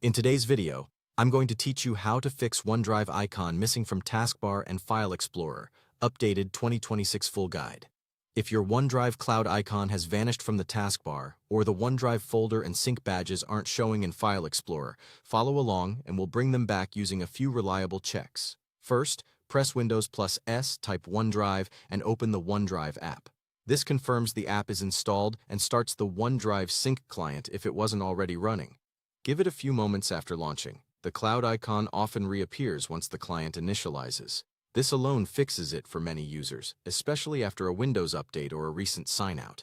In today's video, I'm going to teach you how to fix OneDrive icon missing from Taskbar and File Explorer, updated 2026 full guide. If your OneDrive cloud icon has vanished from the taskbar, or the OneDrive folder and sync badges aren't showing in File Explorer, follow along and we'll bring them back using a few reliable checks. First, press Windows+S, type OneDrive, and open the OneDrive app. This confirms the app is installed and starts the OneDrive sync client if it wasn't already running. Give it a few moments after launching. The cloud icon often reappears once the client initializes. This alone fixes it for many users, especially after a Windows update or a recent sign-out.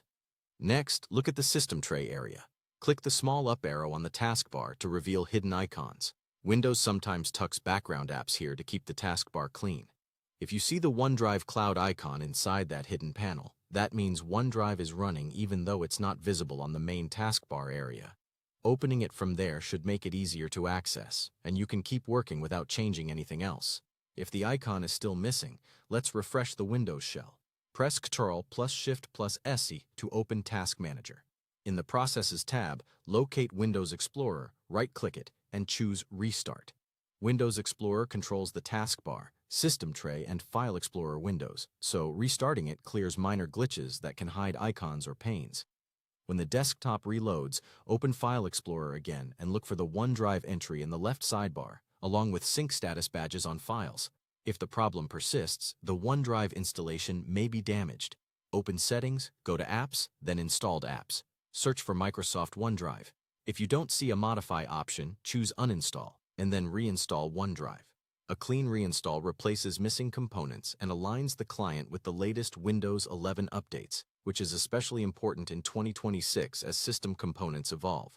Next, look at the system tray area. Click the small up arrow on the taskbar to reveal hidden icons. Windows sometimes tucks background apps here to keep the taskbar clean. If you see the OneDrive cloud icon inside that hidden panel, that means OneDrive is running even though it's not visible on the main taskbar area. Opening it from there should make it easier to access, and you can keep working without changing anything else. If the icon is still missing, let's refresh the Windows shell. Press Ctrl+Shift+SE to open Task Manager. In the Processes tab, locate Windows Explorer, right-click it, and choose Restart. Windows Explorer controls the taskbar, system tray, and File Explorer windows, so restarting it clears minor glitches that can hide icons or panes. When the desktop reloads, open File Explorer again and look for the OneDrive entry in the left sidebar, along with sync status badges on files. If the problem persists, the OneDrive installation may be damaged. Open Settings, go to Apps, then Installed Apps. Search for Microsoft OneDrive. If you don't see a Modify option, choose Uninstall, and then reinstall OneDrive. A clean reinstall replaces missing components and aligns the client with the latest Windows 11 updates, which is especially important in 2026 as system components evolve.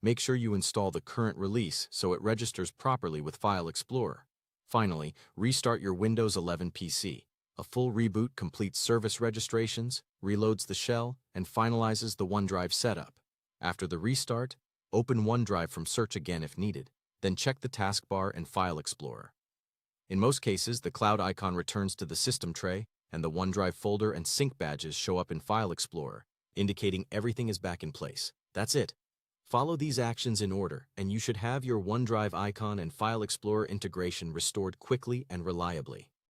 Make sure you install the current release so it registers properly with File Explorer. Finally, restart your Windows 11 PC. A full reboot completes service registrations, reloads the shell, and finalizes the OneDrive setup. After the restart, open OneDrive from Search again if needed, then check the taskbar and File Explorer. In most cases, the cloud icon returns to the system tray, and the OneDrive folder and sync badges show up in File Explorer, indicating everything is back in place. That's it. Follow these actions in order, and you should have your OneDrive icon and File Explorer integration restored quickly and reliably.